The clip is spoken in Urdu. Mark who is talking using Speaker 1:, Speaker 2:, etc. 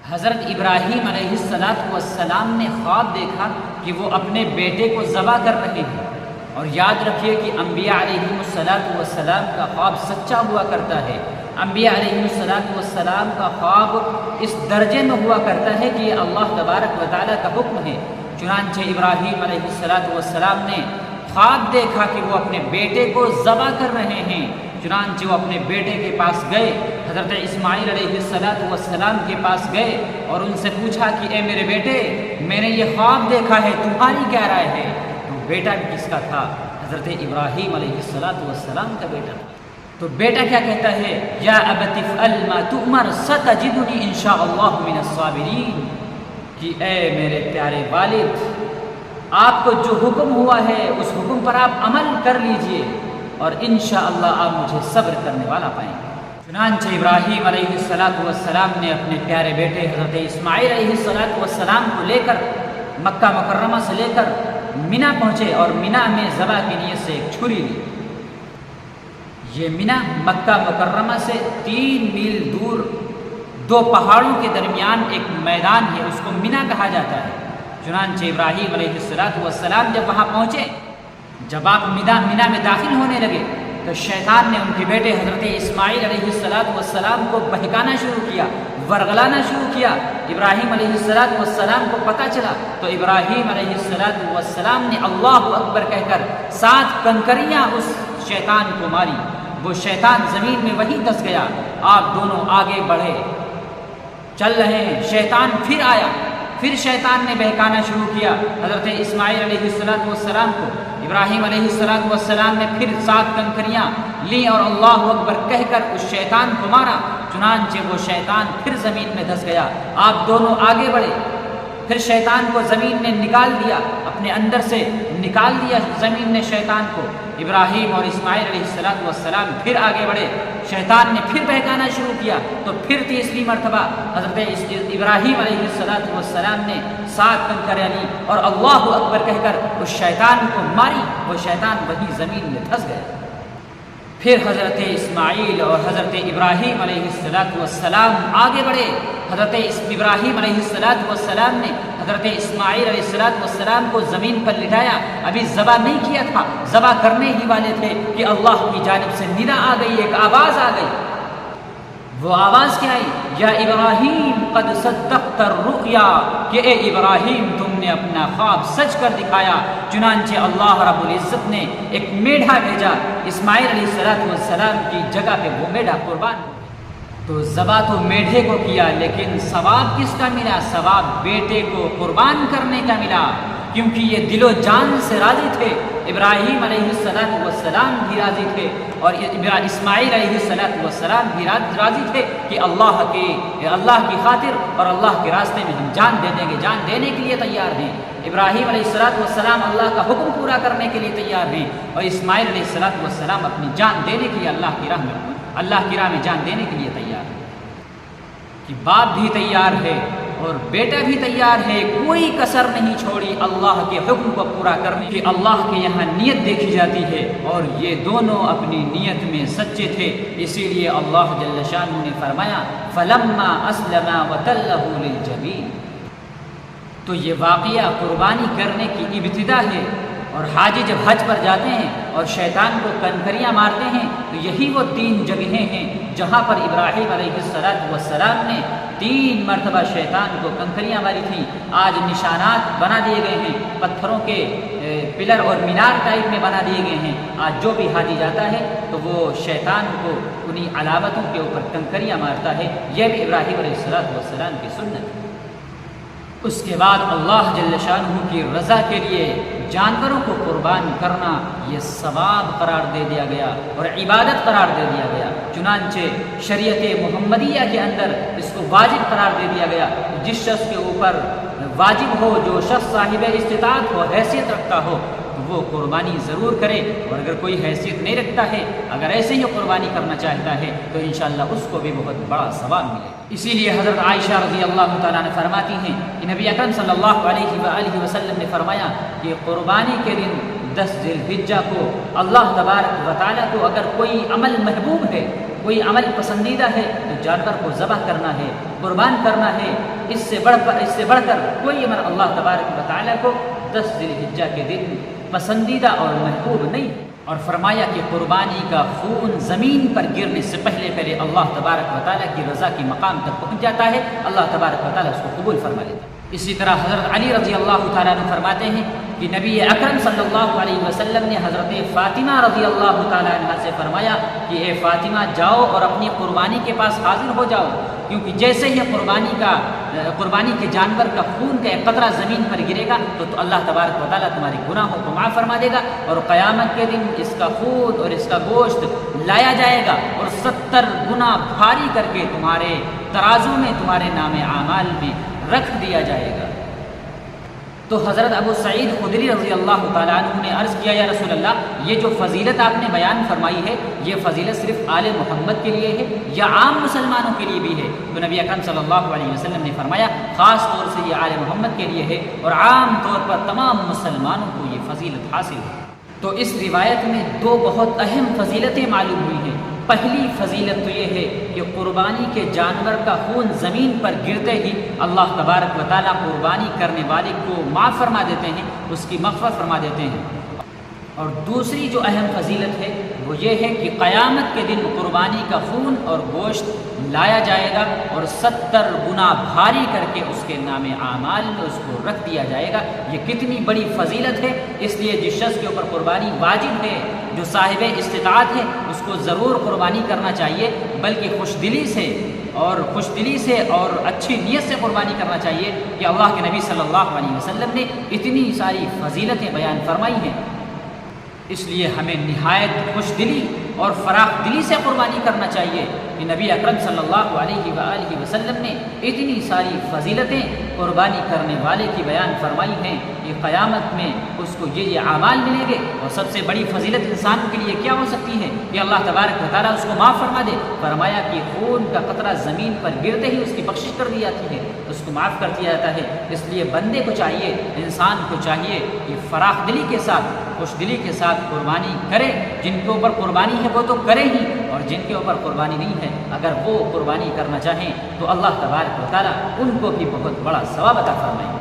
Speaker 1: حضرت ابراہیم علیہ السلام نے خواب دیکھا کہ وہ اپنے بیٹے کو ذبح کر رہے ہیں، اور یاد رکھیے کہ انبیاء علیہ السلام کا خواب سچا ہوا کرتا ہے۔ انبیاء علیہ السلام کا خواب اس درجے میں ہوا کرتا ہے کہ یہ اللہ تبارک و تعالیٰ کا حکم ہے۔ چنانچہ ابراہیم علیہ السلام نے خواب دیکھا کہ وہ اپنے بیٹے کو ذبح کر رہے ہیں، چنانچہ وہ اپنے بیٹے کے پاس گئے، حضرت اسماعیل علیہ السلام کے پاس گئے اور ان سے پوچھا کہ اے میرے بیٹے، میں نے یہ خواب دیکھا ہے، تمہاری کیا رائے ہے؟ تو بیٹا کس کا تھا؟ حضرت ابراہیم علیہ السلام کا بیٹا تھا۔ تو بیٹا کیا کہتا ہے؟ یا ابت افعل ما تؤمر ستجدنی ان شاء اللہ من الصابرین، کہ اے میرے پیارے والد، آپ کو جو حکم ہوا ہے اس حکم پر آپ عمل کر لیجئے اور انشاءاللہ آپ مجھے صبر کرنے والا پائیں گے۔ چنانچہ ابراہیم علیہ السلام نے اپنے پیارے بیٹے حضرت اسماعیل علیہ السلام کو لے کر مکہ مکرمہ سے لے کر منی پہنچے اور منی میں ذبح کی نیت سے ایک چھری لی۔ یہ منی مکہ مکرمہ سے 3 میل دور 2 پہاڑوں کے درمیان ایک میدان ہے، اس کو منی کہا جاتا ہے۔ چنانچہ ابراہیم علیہ السلام جب وہاں پہنچے، جب آپ منی میں داخل ہونے لگے تو شیطان نے ان کے بیٹے حضرت اسماعیل علیہ السلام کو بہکانا شروع کیا، ورغلانا شروع کیا۔ ابراہیم علیہ السلام کو پتہ چلا تو ابراہیم علیہ السلام نے اللہ اکبر کہہ کر 7 کنکریاں اس شیطان کو ماری۔ وہ شیطان زمین میں وہیں دس گیا۔ آپ دونوں آگے بڑھے، چل رہے ہیں، شیطان پھر آیا، پھر شیطان نے بہکانا شروع کیا حضرت اسماعیل علیہ السلام کو۔ ابراہیم علیہ السلام نے پھر 7 کنکریاں لیں اور اللہ اکبر کہہ کر اس شیطان کو مارا۔ چنانچہ وہ شیطان پھر زمین میں دھس گیا۔ آپ دونوں آگے بڑھے، پھر شیطان کو زمین نے نکال دیا، اپنے اندر سے نکال دیا زمین نے شیطان کو۔ ابراہیم اور اسماعیل علیہ السلام پھر آگے بڑھے، شیطان نے پھر بہکانا شروع کیا تو پھر تیسری مرتبہ حضرت ابراہیم علیہ السلام نے 7 کنکریاں لی اور اللہ اکبر کہہ کر اس شیطان کو ماری۔ وہ شیطان وہی زمین میں دھس گیا۔ پھر حضرت اسماعیل اور حضرت ابراہیم علیہ السلام آگے بڑھے۔ حضرت ابراہیم علیہ السلام نے حضرت اسماعیل علیہ السلام کو زمین پر لٹایا، ابھی ذبح نہیں کیا تھا، ذبح کرنے ہی والے تھے کہ اللہ کی جانب سے ندا آ گئی، ایک آواز آ گئی۔ وہ آواز کیا آئی؟ یا ابراہیم قد صدقت الرؤیا، کہ اے ابراہیم تم نے اپنا خواب سچ کر دکھایا۔ چنانچہ اللہ رب العزت نے ایک میڈھا بھیجا اسماعیل علیہ السلام کی جگہ پہ، وہ میڈھا قربان ہو۔ تو ذبح تو میڈھے کو کیا، لیکن ثواب کس کا ملا؟ ثواب بیٹے کو قربان کرنے کا ملا، کیونکہ یہ دل و جان سے راضی تھے۔ ابراہیم علیہ السلام بھی راضی تھے اور اسماعیل علیہ السلام بھی راضی تھے کہ اللہ کی خاطر اور اللہ کے راستے میں ہم جان دے دیں گے، جان دینے کے لیے تیار ہیں۔ ابراہیم علیہ السلام اللہ کا حکم پورا کرنے کے لیے تیار ہیں، اور اسماعیل علیہ السلام اپنی جان دینے کے لیے اللہ کی راہ میں جان دینے کے لیے تیار ہے۔ کہ باپ بھی تیار ہے اور بیٹا بھی تیار ہے، کوئی کسر نہیں چھوڑی اللہ کے حکم کو پورا کرنے کی۔ اللہ کے یہاں نیت دیکھی جاتی ہے اور یہ دونوں اپنی نیت میں سچے تھے، اسی لیے اللہ جل شانہ نے فرمایا فلما اسلما وتلہ للجبین۔ تو یہ واقعہ قربانی کرنے کی ابتدا ہے، اور حاجی جب حج پر جاتے ہیں اور شیطان کو کنکریاں مارتے ہیں تو یہی وہ 3 جگہیں ہیں جہاں پر ابراہیم علیہ السلام نے 3 مرتبہ شیطان کو کنکریاں ماری تھیں۔ آج نشانات بنا دیے گئے ہیں، پتھروں کے پلر اور مینار ٹائپ میں بنا دیے گئے ہیں۔ آج جو بھی حاجی جاتا ہے تو وہ شیطان کو انہی علامتوں کے اوپر کنکریاں مارتا ہے۔ یہ بھی ابراہیم علیہ السلام کی سنت ہے۔ اس کے بعد اللہ جل شانہ کی رضا کے لیے جانوروں کو قربان کرنا یہ ثواب قرار دے دیا گیا اور عبادت قرار دے دیا گیا۔ چنانچہ شریعت محمدیہ کے اندر اس کو واجب قرار دے دیا گیا۔ جس شخص کے اوپر واجب ہو، جو شخص صاحب استطاعت ہو، حیثیت رکھتا ہو، تو وہ قربانی ضرور کرے، اور اگر کوئی حیثیت نہیں رکھتا ہے، اگر ایسے ہی قربانی کرنا چاہتا ہے تو انشاءاللہ اس کو بھی بہت بڑا ثواب ملے۔ اسی لیے حضرت عائشہ رضی اللہ تعالیٰ عنہ فرماتی ہیں کہ نبی اکرم صلی اللہ علیہ وآلہ وسلم نے فرمایا کہ قربانی کے دن 10 ذی الحجہ کو اللہ تبارک و تعالیٰ کو اگر کوئی عمل محبوب ہے، کوئی عمل پسندیدہ ہے تو جانور کو ذبح کرنا ہے، قربان کرنا ہے۔ اس سے بڑھ کر کوئی عمل اللہ تبارک و تعالیٰ کو 10 ذی الحجہ کے دن پسندیدہ اور محبوب نہیں۔ اور فرمایا کہ قربانی کا خون زمین پر گرنے سے پہلے اللہ تبارک و تعالیٰ کی رضا کے مقام تک پہنچ جاتا ہے، اللہ تبارک و تعالیٰ اس کو قبول فرما لیتا ہے۔ اسی طرح حضرت علی رضی اللہ تعالیٰ عنہ فرماتے ہیں کہ نبی اکرم صلی اللہ علیہ وسلم نے حضرت فاطمہ رضی اللہ تعالیٰ عنہ سے فرمایا کہ اے فاطمہ جاؤ اور اپنی قربانی کے پاس حاضر ہو جاؤ، کیونکہ جیسے ہی قربانی کے جانور کا خون کا ایک قطرہ زمین پر گرے گا تو اللہ تبارک و تعالیٰ تمہارے گناہوں کو معاف فرما دے گا، اور قیامت کے دن اس کا خون اور اس کا گوشت لایا جائے گا اور 70 گنا بھاری کر کے تمہارے ترازو میں، تمہارے نام اعمال میں رکھ دیا جائے گا۔ تو حضرت ابو سعید خدری رضی اللہ تعالیٰ عنہ نے عرض کیا یا رسول اللہ، یہ جو فضیلت آپ نے بیان فرمائی ہے یہ فضیلت صرف آل محمد کے لیے ہے یا عام مسلمانوں کے لیے بھی ہے؟ تو نبی اکرم صلی اللہ علیہ وسلم نے فرمایا خاص طور سے یہ آل محمد کے لیے ہے اور عام طور پر تمام مسلمانوں کو یہ فضیلت حاصل ہے۔ تو اس روایت میں 2 بہت اہم فضیلتیں معلوم ہوئی ہیں۔ پہلی فضیلت تو یہ ہے کہ قربانی کے جانور کا خون زمین پر گرتے ہی اللہ تبارک و تعالیٰ قربانی کرنے والے کو معاف فرما دیتے ہیں، اس کی مغفرت فرما دیتے ہیں۔ اور دوسری جو اہم فضیلت ہے وہ یہ ہے کہ قیامت کے دن قربانی کا خون اور گوشت لایا جائے گا اور 70 گنا بھاری کر کے اس کے نام اعمال میں اس کو رکھ دیا جائے گا۔ یہ کتنی بڑی فضیلت ہے، اس لیے جس شخص کے اوپر قربانی واجب ہے، جو صاحب استطاعت ہے، اس کو ضرور قربانی کرنا چاہیے، بلکہ خوش دلی سے اور اچھی نیت سے قربانی کرنا چاہیے کہ اللہ کے نبی صلی اللہ علیہ وسلم نے اتنی ساری فضیلتیں بیان فرمائی ہیں۔ اس لیے ہمیں نہایت خوش دلی اور فراخ دلی سے قربانی کرنا چاہیے کہ نبی اکرم صلی اللہ علیہ وآلہ وسلم نے اتنی ساری فضیلتیں قربانی کرنے والے کی بیان فرمائی ہیں کہ قیامت میں اس کو یہ اعمال ملیں گے۔ اور سب سے بڑی فضیلت انسان کے لیے کیا ہو سکتی ہے کہ اللہ تبارک و تعالیٰ اس کو معاف فرما دے۔ فرمایا کہ خون کا قطرہ زمین پر گرتے ہی اس کی بخشش کر دی جاتی ہے، اس کو معاف کر دیا جاتا ہے۔ اس لیے بندے کو چاہیے، انسان کو چاہیے کہ فراخ دلی کے ساتھ، خوش دلی کے ساتھ قربانی کرے۔ جن کے اوپر قربانی ہے وہ تو کرے ہی، اور جن کے اوپر قربانی نہیں ہے اگر وہ قربانی کرنا چاہیں تو اللہ تبارک و تعالیٰ ان کو بھی بہت بڑا ثواب عطا فرمائے۔